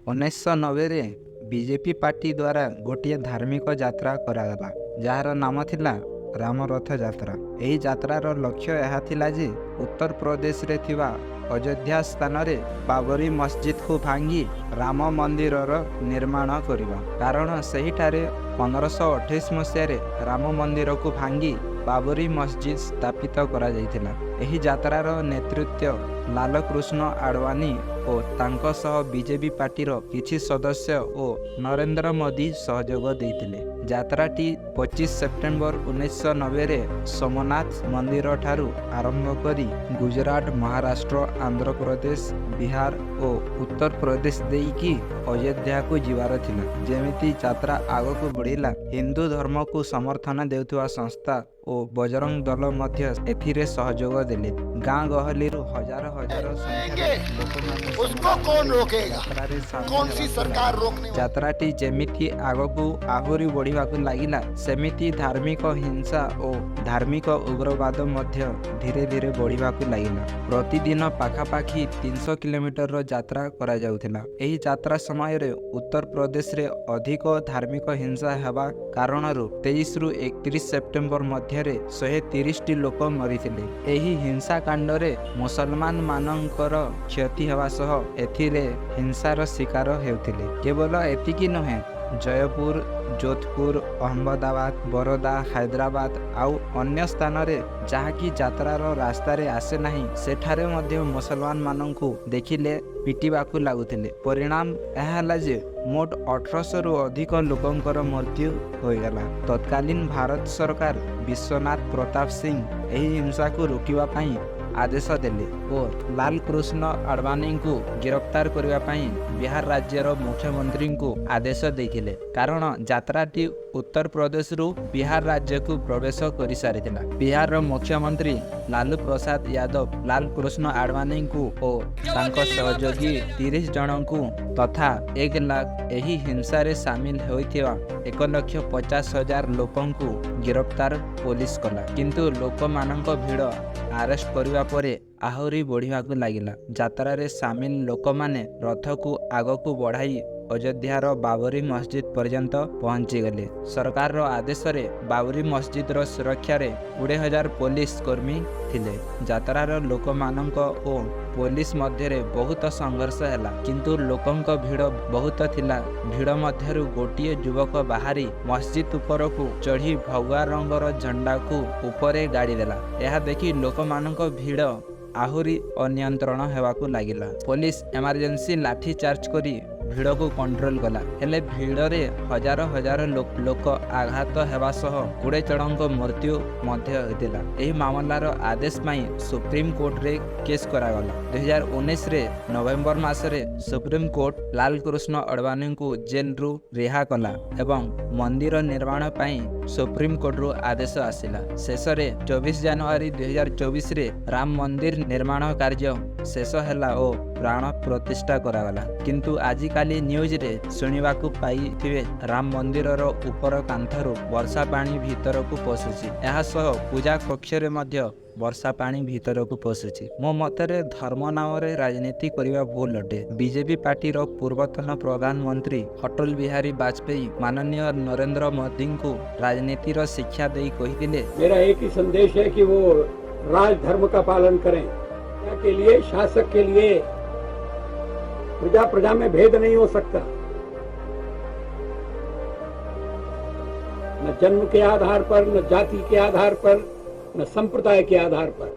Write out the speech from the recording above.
1990 BJP party द्वारा गोटे धार्मिक यात्रा करागला जार नाम थिला रामरथ यात्रा। यही यात्रार लक्ष्य यह थिला जे उत्तर प्रदेश रे थिबा अयोध्या स्थान रे बाबरी मस्जिद को भांगी राम मंदिर निर्माण करिबा। कारण सेहिठारे 1528 मसीह राम मंदिर को भांगी बाबरी मस्जिद स्थापित करा जायथिला। एही यात्रार नेतृत्व लालकृष्ण आडवाणी और तांको सह बीजेपी पार्टीर किछि सदस्य और नरेंद्र मोदी सहयोग देइथिले। यात्राटी 25 सेप्टेम्बर 1990 रे सोमनाथ मंदिर ठारू आरंभ करी गुजरात, महाराष्ट्र, आंध्र प्रदेश, बिहार और उत्तर प्रदेश देकी अयोध्या को जीवार थिला। जेमिति यात्रा आगो को बढ़िला, हिंदू धर्म को समर्थन देउथुवा संस्था और बजरंग दल मध्य एथिरे सहयोग देले। गाँ गहली हजार हजार उसको कौन रोकेगा? कौन सी सरकार रोकने? यात्राटी जेमिति आगकू आहुरी बढ़िबाकू लागिला, सेमिति धार्मिक हिंसा और धार्मिक उग्रवाद मध्य धीरे धीरे बढ़िबाकू लागिला। प्रतिदिन पाखापाखी 300 किलोमीटर यात्रा करा जाउथिला। एही यात्रा समय रे उत्तर प्रदेश रे अधिक धार्मिक हिंसा हेबा कारणरू 23 रु 31 सेप्टेम्बर मध्य रे 130 टी लोक मरिथिले। एही हिंसा कांडरे मुसलमान मानकर क्षति हेबा सह एथिरे हिंसार शिकार हेउथिले। केवल एतिकी नुहे, जयपुर, जोधपुर, अहमदाबाद, बरोदा, हैदराबाद आउ अन्य स्थान रे जहाँकि यात्रार रास्ता रे आसे नहीं सेठारे मध्य मुसलमान माननकु देखिले पिटिबाकू लागुथिले। परिणाम यह हला जे मोट 1800 रु अधिक लोकंकर मृत्यु होइगला। तत्कालीन भारत सरकार विश्वनाथ प्रताप सिंह एही हिंसा को रोकिबा पई आदेश देले और लाल कृष्ण आडवाणी को गिरफ्तार करने पाई बिहार राज्यर मुख्यमंत्री को आदेश देथिले। कारण यात्राटी उत्तर प्रदेश रु बिहार राज्य को प्रवेश कर सारी। बिहार मुख्यमंत्री लालू प्रसाद यादव लाल कृष्ण आडवाणी को और तांको सहयोगी 30 जन को तथा 1 लाख एही हिंसा रे शामिल होइथिबा 1,50,000 लोकन को गिरफ्तार पुलिस कला। किंतु लोक मानक भीड़ अरेस्ट करने परे आहुरी बढ़िबाकू लागिला। यात्रा रे शामिल लोक माने रथ को आग को बढ़ाई अयोध्यार बाबरी मस्जिद पर्यंत पहुंची गले। सरकार आदेश रे बाबरी मस्जिद रो सुरक्षा रे 20,000 पुलिस कर्मी थिले। यात्रार लोक मानक ओ पुलिस मध्य रे बहुत संघर्ष हैला, किंतु लोकंक भीड़ बहुत थिला। भीड़ मध्यरु गोटिए युवक बाहरी मस्जिद ऊपर को चढ़ी भगवा रंगर झंडा को ऊपर गाड़ी देला। यह देखि लोक मानक भीड़ आहुरी अनियंत्रण हेबाकू लागिला। पुलिस इमरजेंसी लाठी चार्ज करी भीड़ को कंट्रोल कला। हेले भीड़ रे हजार हजार लोक आघात हेबा सह 20 जनक मृत्यु मध्य होइतिला। एही मामलार आदेश पई सुप्रीम कोर्ट रे केस करागला। 2019 रे नवेम्बर मास रे सुप्रीम कोर्ट लाल कृष्ण आडवाणी को जेल रु रिहा कला एवं मंदिर निर्माण पई सुप्रीम कोर्ट रु आदेश आसिला। शेष रे 24 जनवरी 2024 रे राम मंदिर निर्माण कार्य शेष हैला और प्राण प्रतिष्ठा करागला। किंतु आज काली न्यूज रे सुनिबाकू पाइथिबे राम मंदिर रो ऊपर कांथरू वर्षा पानी भीतर को पसुची। यह सह पूजा कक्ष रे मध्य वर्षा पानी भीतर को पसुची। मो मतरे धर्म नाम रे राजनीति करिवा भूल अटे। बीजेपी पार्टी रो पूर्वतन प्रधानमंत्री अटल बिहारी वाजपेयी माननीय नरेंद्र मोदी को राजनीति रो शिक्षा देई कहिथिले, मेरा एक ही संदेश है कि वो राज धर्म का पालन करें। के लिए, शासक के लिए प्रजा में भेद नहीं हो सकता, न जन्म के आधार पर, न जाति के आधार पर, न संप्रदाय के आधार पर।